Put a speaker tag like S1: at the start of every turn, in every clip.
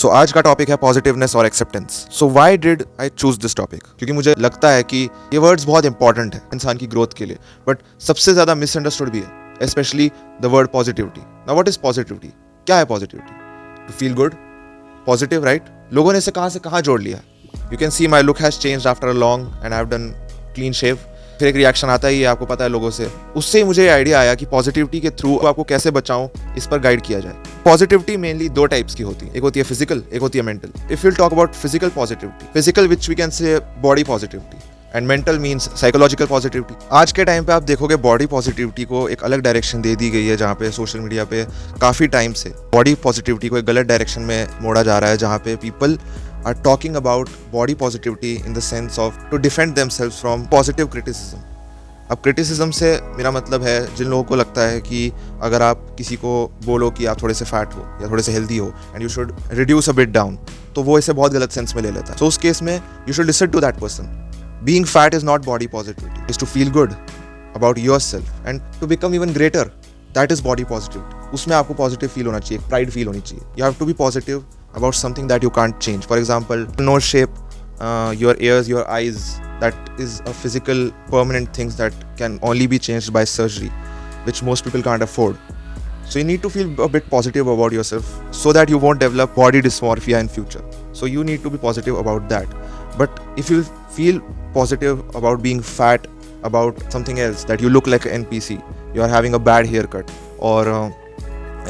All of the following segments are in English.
S1: सो आज का टॉपिक है पॉजिटिवनेस और acceptance. So why did I choose this topic? क्योंकि मुझे लगता है कि ये वर्ड्स बहुत इंपॉर्टेंट है इंसान की ग्रोथ के लिए, बट सबसे ज्यादा मिसअंडरस्टूड भी है, specially the word positivity. Now what is positivity? क्या है positivity? To feel good, positive, right? लोगों ने इसे कहाँ से कहाँ जोड़ लिया। You can see my look has changed after a long and I have done clean shave. फिर एक रिएक्शन आता ही है, आपको पता है, लोगों से। उससे ही मुझे आइडिया आया कि पॉजिटिविटी के थ्रू आपको कैसे बचाऊं, इस पर गाइड किया जाए। पॉजिटिविटी मेनली दो टाइप्स की होती है, एक होती है फिजिकल, एक होती है mental. If will talk about physical positivity, physical which we can say body positivity, and mental means psychological positivity. आज के टाइम पे आप देखोगे बॉडी पॉजिटिविटी को एक अलग डायरेक्शन दे दी गई है, जहाँ पे सोशल मीडिया पे काफ़ी टाइम से बॉडी पॉजिटिविटी को एक गलत डायरेक्शन में मोड़ा जा रहा है, जहाँ पे people are talking about body positivity in the sense of to defend themselves from positive criticism. अब क्रिटिसिज्म से मेरा मतलब है जिन लोगों को लगता है कि अगर आप किसी को बोलो कि आप थोड़े से फैट हो या थोड़े से हेल्दी हो and you should reduce a bit down, तो वो इसे बहुत गलत सेंस में ले लेता है। सो उस केस में you should listen to that person. Being fat is not body positivity, is to feel good about yourself and to become even greater, that is body positivity. उसमें आपको पॉजिटिव फील होना चाहिए, प्राइड फील होनी चाहिए। You have to be positive about something that you can't change. For example, nose shape, your ears, your eyes, that is a physical permanent things that can only be changed by surgery, which most people can't afford. So you need to feel a bit positive about yourself so that you won't develop body dysmorphia in future. So you need to be positive about that. But if you feel positive about being fat, about something else, that you look like an NPC, you are having a bad haircut, or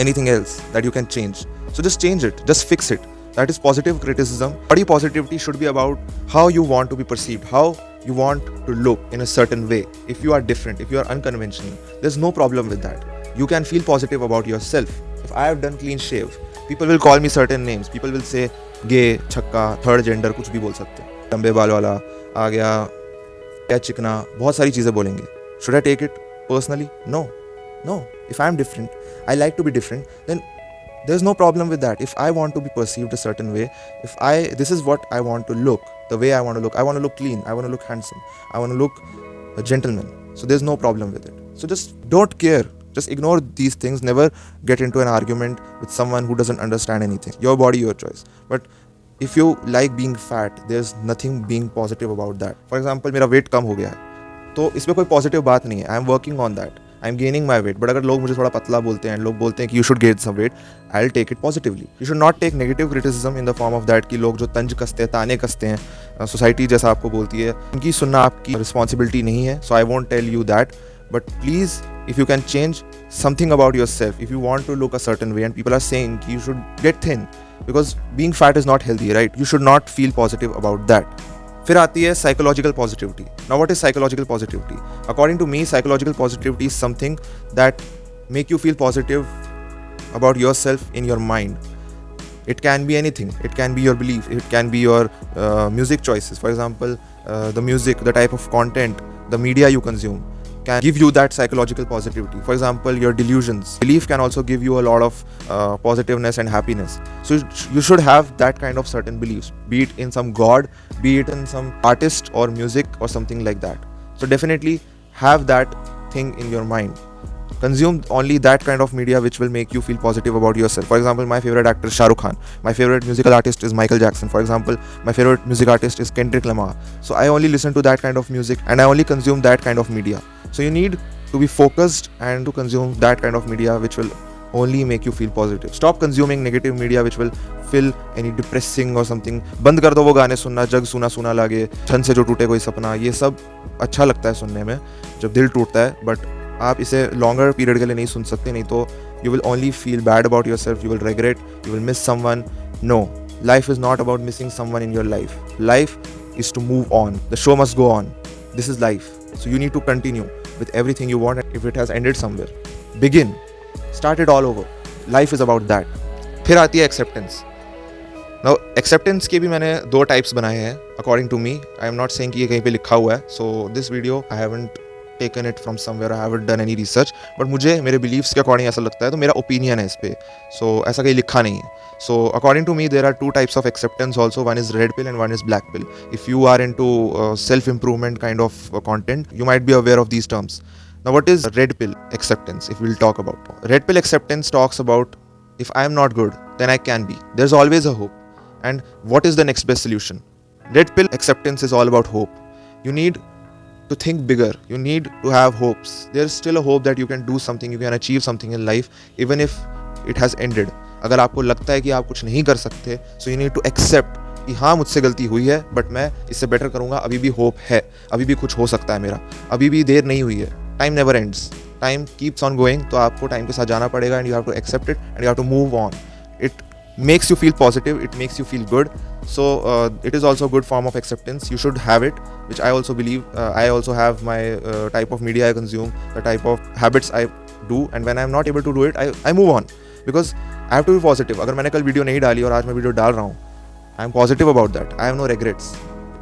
S1: anything else that you can change, so just change it, just fix it. That is positive criticism. Body positivity should be about how you want to be perceived, how you want to look in a certain way. If you are different, if you are unconventional, there's no problem with that. You can feel positive about yourself. If I have done clean shave, people will call me certain names. People will say gay, छक्का, third gender, कुछ भी बोल सकते हैं। लंबे बाल वाला आ गया, क्या चिकना, बहुत सारी चीज़ें बोलेंगे। Should I take it personally? No. If I am different, I like to be different, then there's no problem with that. If I want to be perceived a certain way, this is what I want to look, the way I want to look. I want to look clean, I want to look handsome, I want to look a gentleman. So there's no problem with it. So just don't care. Just ignore these things. Never get into an argument with someone who doesn't understand anything. Your body, your choice. But if you like being fat, there's nothing being positive about that. For example, मेरा weight कम हो गया है, तो इसमें कोई positive बात नहीं है. I am working on that. I am gaining my weight. But अगर लोग मुझे थोड़ा पतला बोलते हैं, लोग बोलते हैं कि you should gain some weight, I will take it positively. You should not take negative criticism in the form of that कि लोग जो तंज कसते हैं, ताने कसते हैं, सोसाइटी जैसा आपको बोलती है, उनकी सुनना आपकी रिस्पॉन्सिबिलिटी नहीं है। So I won't tell you that, but please if you can change something about yourself, if you want to look a certain way and people are saying you should get thin because being fat is not healthy, right? You should not feel positive about that. फिर आती है psychological positivity. Now what is psychological positivity? According to me, psychological positivity is something that make you feel positive about yourself in your mind. It can be anything. It can be your belief, it can be your music choices. For example, the music, the type of content, the media you consume can give you that psychological positivity. For example, your delusions. Belief can also give you a lot of positiveness and happiness. So you should have that kind of certain beliefs, be it in some god, be it in some artist or music or something like that. So definitely have that thing in your mind. Consume only that kind of media which will make you feel positive about yourself. For example, my favorite actor is Shah Rukh Khan. My favorite musical artist is Michael Jackson. For example, my favorite music artist is Kendrick Lamar. So I only listen to that kind of music and I only consume that kind of media. So you need to be focused and to consume that kind of media which will only make you feel positive. Stop consuming negative media which will feel any depressing or something. बंद कर दो वो गाने सुनना, जग सुना सुना लगे, छन से जो टूटे कोई सपना, ये सब अच्छा लगता है सुनने में जब दिल टूटता है, बट आप इसे लॉन्गर पीरियड के लिए नहीं सुन सकते, नहीं तो you will only feel bad about yourself, you will regret, you will miss someone. No, life is not about missing someone in your life. Life is to move on. The show must go on. This is life. So you need to continue with everything you want. If it has ended somewhere, begin, start it all over. Life is about that. फिर आती है acceptance. Now acceptance के भी मैंने दो types बनाए हैं according to me. I am not saying कि ये कहीं पे लिखा हुआ है. So this video I haven't taken it from somewhere, I haven't done any research, but मुझे मेरे beliefs के according ऐसा लगता है, तो मेरा opinion है इस पे. So ऐसा कहीं लिखा नहीं है. So according to me, there are two types of acceptance also. One is red pill and one is black pill. If you are into self-improvement kind of content, you might be aware of these terms. Now what is red pill acceptance, if we'll talk about? Red pill acceptance talks about if I am not good, then I can be. There's always a hope. and what is the next best solution. Red pill acceptance is all about hope. You need to think bigger. You need to have hopes. There's still a hope that you can do something, you can achieve something in life, even if it has ended. अगर आपको लगता है कि आप कुछ नहीं कर सकते, so you need to accept कि हाँ मुझसे गलती हुई है, बट मैं इससे बेटर करूँगा. अभी भी होप है, अभी भी कुछ हो सकता है मेरा, अभी भी देर नहीं हुई है. Time never ends, time keeps on going. तो आपको टाइम के साथ जाना पड़ेगा, and you have to accept it and you have to move on. It makes you feel positive, it makes you feel good. So it is also a good form of acceptance. You should have it, which I also believe. I also have my type of media I consume, the type of habits I do, and when I'm not able to do it, I move on, because I have to be positive. अगर मैंने कल video नहीं डाली और आज मैं video डाल रहा हूँ, I am positive about that. I have no regrets.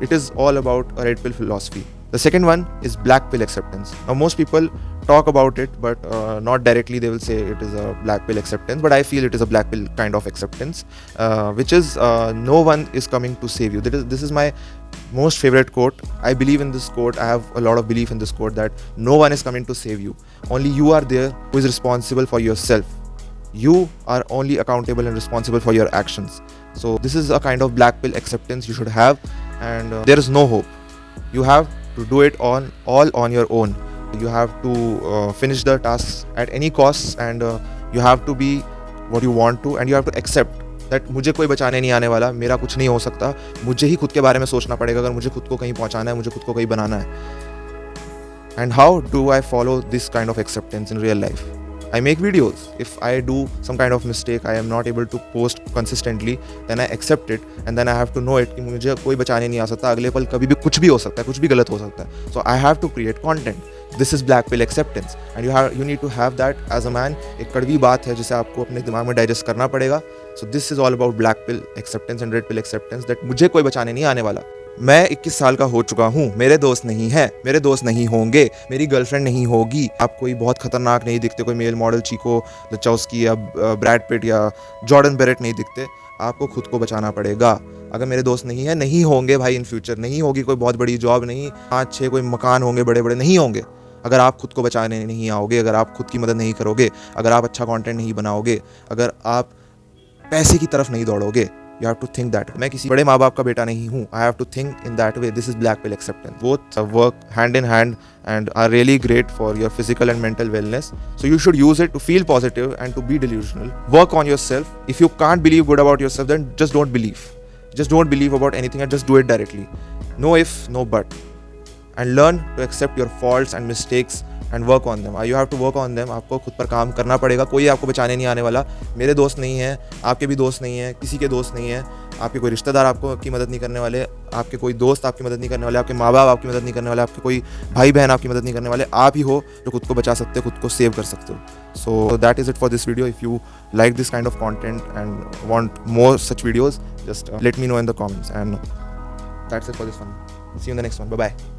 S1: It is all about a red pill philosophy. The second one is black pill acceptance. Now most people talk about it, but not directly. They will say it is a black pill acceptance, but I feel it is a black pill kind of acceptance, which is no one is coming to save you. This is my most favorite quote. I believe in this quote. I have a lot of belief in this quote, that no one is coming to save you. Only you are there who is responsible for yourself. You are only accountable and responsible for your actions. So this is a kind of black pill acceptance you should have, and there is no hope. You have to do it all on your own. You have to finish the tasks at any cost, and you have to be what you want to, and you have to accept that मुझे कोई बचाने नहीं आने वाला, मेरा कुछ नहीं हो सकता, मुझे ही खुद के बारे में सोचना पड़ेगा अगर मुझे खुद को कहीं पहुंचाना है, मुझे खुद को कहीं बनाना है. And how do I follow this kind of acceptance in real life? I make videos. If I do some kind of mistake, I am not able to post consistently, then I accept it, and then I have to know it कि मुझे कोई बचाने नहीं आ सकता, अगले पल कभी भी कुछ भी हो सकता है, कुछ भी गलत हो सकता है. So I have to create content. This is black pill acceptance, and you need to have that as a man. एक कड़वी बात है जिसे आपको अपने दिमाग में डाइजेस्ट करना पड़ेगा. So this is all about black pill acceptance and red pill acceptance, that मुझे कोई बचाने नहीं आने वाला. मैं 21 साल का हो चुका हूँ, मेरे दोस्त नहीं हैं, मेरे दोस्त नहीं होंगे, मेरी गर्लफ्रेंड नहीं होगी. आप कोई बहुत खतरनाक नहीं दिखते, कोई मेल मॉडल चीको लचाउस्की या ब्रैड पिट या जॉर्डन बेरेट नहीं दिखते. आपको खुद को बचाना पड़ेगा. अगर मेरे दोस्त नहीं है, नहीं होंगे भाई, इन फ्यूचर नहीं होगी कोई बहुत बड़ी जॉब, नहीं 5-6 कोई मकान होंगे बड़े बड़े, नहीं होंगे अगर आप खुद को बचाने नहीं आओगे, अगर आप खुद की मदद नहीं करोगे, अगर आप अच्छा कंटेंट नहीं बनाओगे, अगर आप पैसे की तरफ नहीं दौड़ोगे. You have to think that. मैं किसी बड़े माँ बाप का बेटा नहीं हूँ. I have to think in that way. This is black pill acceptance. Both work hand in hand and are really great for your physical and mental wellness. So you should use it to feel positive and to be delusional. Work on yourself. If you can't believe good about yourself, then just don't believe. Just don't believe about anything and just do it directly. No if, no but. And learn to accept your faults and mistakes and work on them. You have to work on them. आपको खुद पर काम करना पड़ेगा. कोई आपको बचाने नहीं आने वाला. मेरे दोस्त नहीं हैं, आपके भी दोस्त नहीं हैं, किसी के दोस्त नहीं हैं, आपके कोई रिश्तेदार आपको की मदद नहीं करने वाले, आपके कोई दोस्त आपकी मदद नहीं करने वाले, आपके माँ बाप आपकी मदद नहीं करने वाले, आपके कोई भाई बहन आपकी मदद नहीं करने वाले. आप ही हो जो खुद को बचा सकते हो, खुद को सेव कर सकते हो. So that is it for this video. If you like this kind of content and want more such videos, just let me know in the comments. And that's it for this one. See you in the next one. Bye bye.